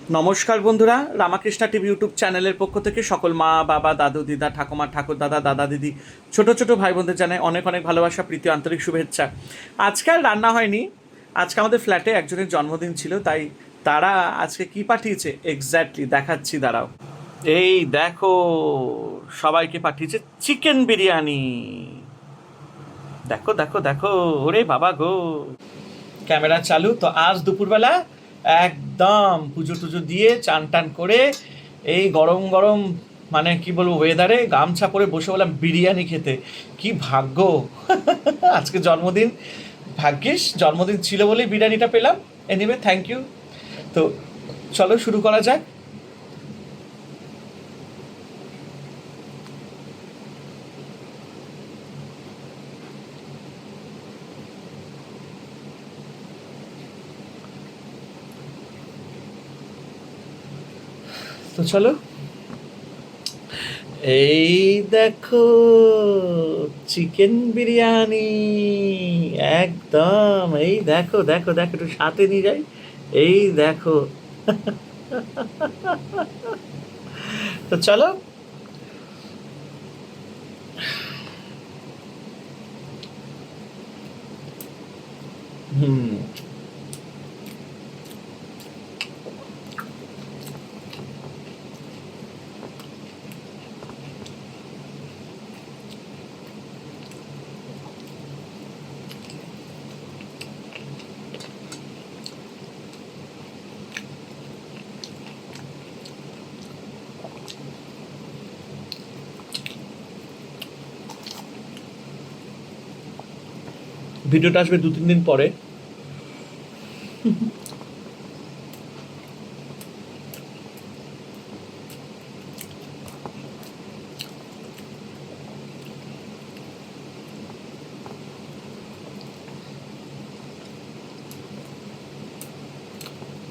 নমস্কার বন্ধুরা, Ramakrishna TV YouTube চ্যানেলের পক্ষ থেকে সকল মা বাবা দাদু দিদা ঠাকুমা ঠাকুর দাদা দাদা দিদি ছোট ছোট ভাই বোনদের জানাই অনেক অনেক ভালোবাসা, প্রীতি, আন্তরিক শুভেচ্ছা। আজকে আর রান্না হয়নি। আজকে আমাদের ফ্ল্যাটে একজনের জন্মদিন ছিল, তাই তারা আজকে কি পাঠিয়েছে এক্স্যাক্টলি দেখাচ্ছি, দাঁড়াও। এই দেখো, সবাইকে পাঠিয়েছে চিকেন বিরিয়ানি। দেখো দেখো দেখো, ওরে বাবা গো। ক্যামেরা চালু তো। আজ দুপুরবেলা একদম পুজো টুজো দিয়ে চান টান করে এই গরম গরম, মানে কি বলবো, ওয়েদারে গামছা পরে বসে বললাম বিরিয়ানি খেতে। কি ভাগ্য! আজকে জন্মদিন, ভাগ্যিস জন্মদিন ছিল বলেই বিরিয়ানিটা পেলাম। Anyway, thank you. তো চলো শুরু করা যাক। তো চলো, এই দেখো চিকেন বিরিয়ানি একদম। এই দেখো দেখো দেখো, একটু সাথে নিয়ে যাই। এই দেখো। তো চলো। হুম। ভিডিওটা আসবে 2-3 দিন পরে।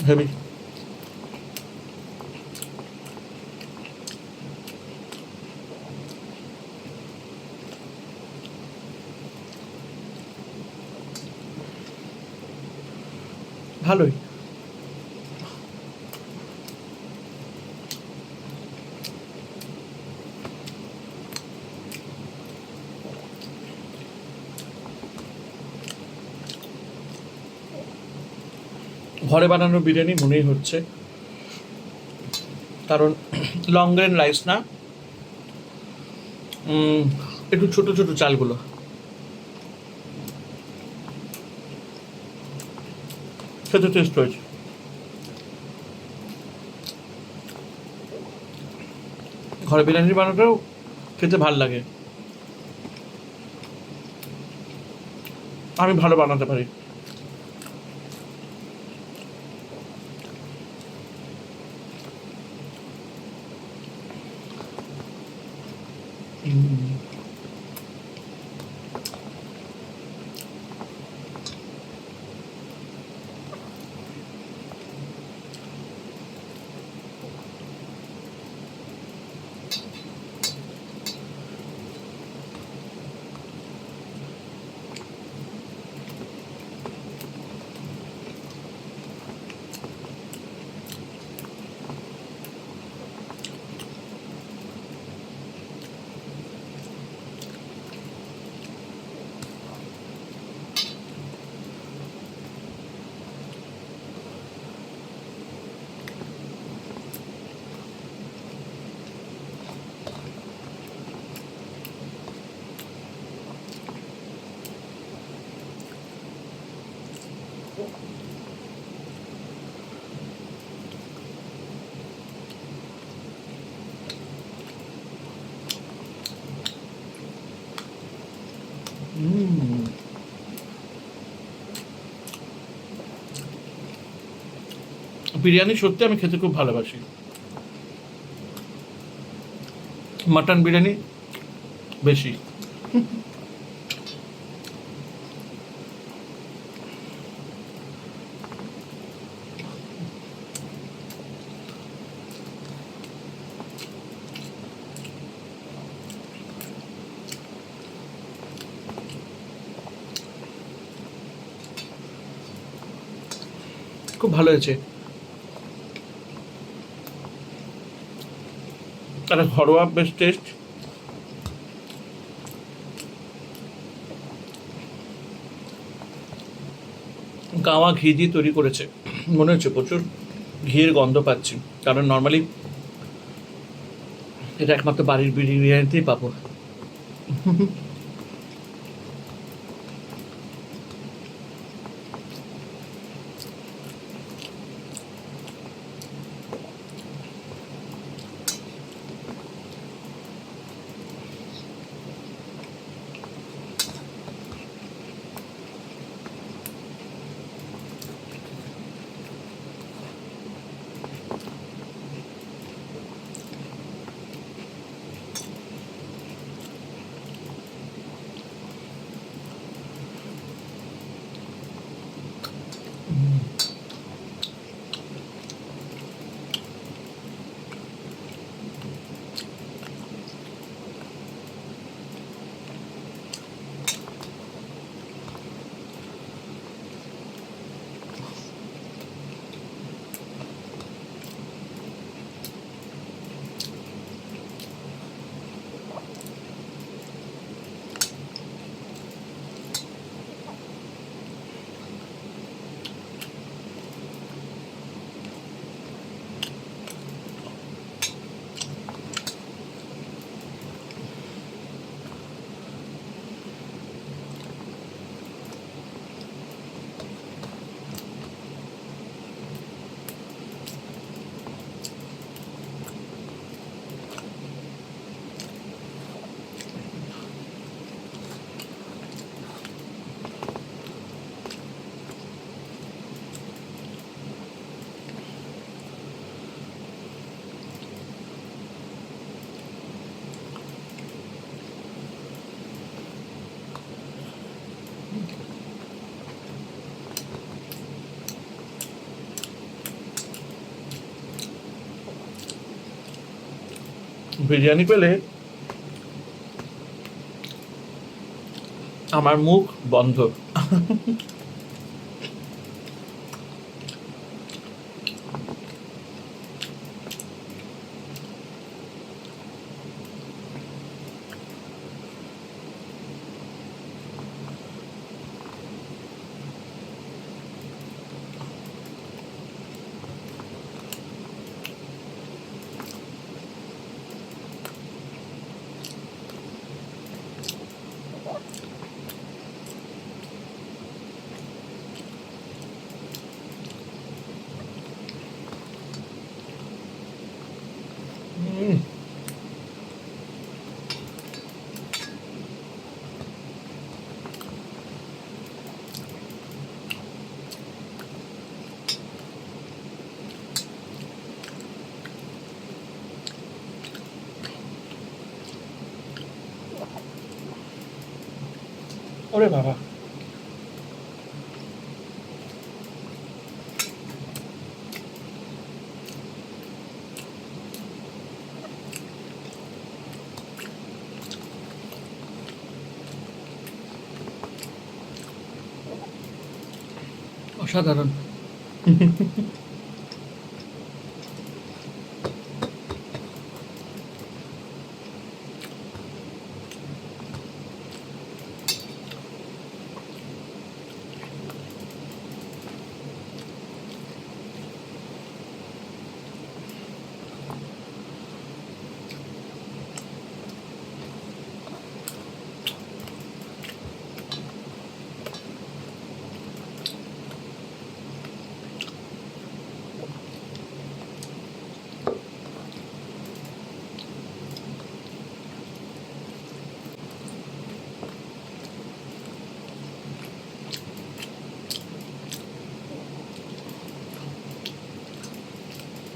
হেবি। ভালোই। ঘরে বানানো বিরিয়ানি মনেই হচ্ছে, কারণ লং গ্রেন রাইস না, একটু ছোট ছোট চালগুলো। খেতে টেস্ট হয়েছে। ঘরে বিরিয়ানি বানানোটাও খেতে ভাল লাগে। আমি ভালো বানাতে পারি। বিরিয়ানি সত্যি আমি খেতে খুব ভালোবাসি। মাটন বিরিয়ানি বেশি। খুব ভালো হয়েছে। একটা ঘরোয়া বেশ টেস্ট। গাওয়া ঘি দিয়ে তৈরি করেছে, মনে হচ্ছে প্রচুর ঘিয়ের গন্ধ পাচ্ছি, কারণ নর্মালি এটা একমাত্র বাড়ির বিরিয়ানিতেই পাবো। বিরিয়ানি পেলে আমার মুখ বন্ধ। ওরে বাবা, অসাধারণ।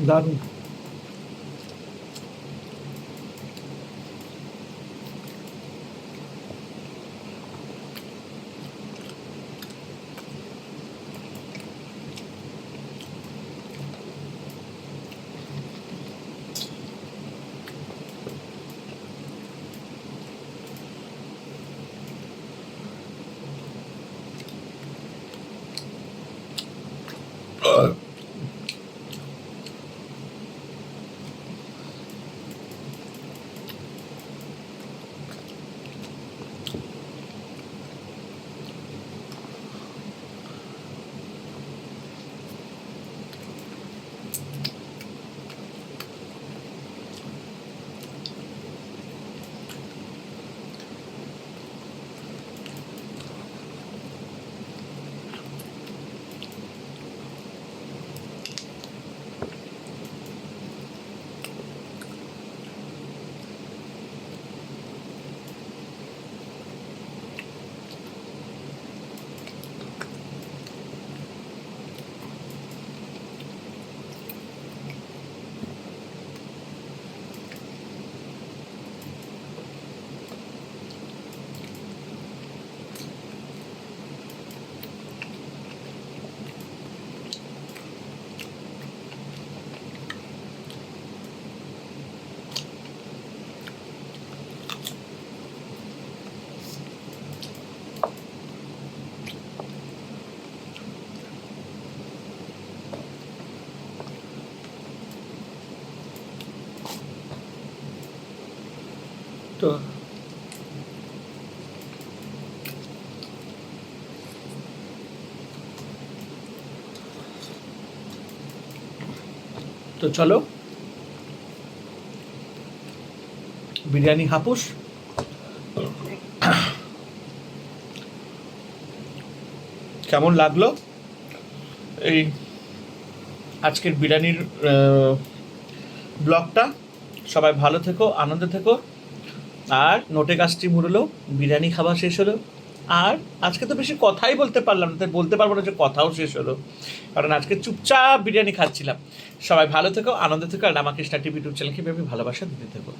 দারুণ। তো তো চলো বিরিয়ানি হাপুস। কেমন লাগলো এই আজকের বিরিয়ানির ব্লগটা? সবাই ভালো থেকো, আনন্দে থেকো। আর নোটে গাছটি মুড়লো, বিরিয়ানি খাওয়া শেষ হলো। আর আজকে তো বেশি কথাই বলতে পারলাম না, তাই বলতে পারবো না যে কথাও শেষ হলো, কারণ আজকে চুপচাপ বিরিয়ানি খাচ্ছিলাম। সবাই ভালো থেকো, আনন্দে থেকো। আর রামাকৃষ্ণা টিভি ইউটিউব চ্যানেলকে ভালোবাসা দিতে থেকো।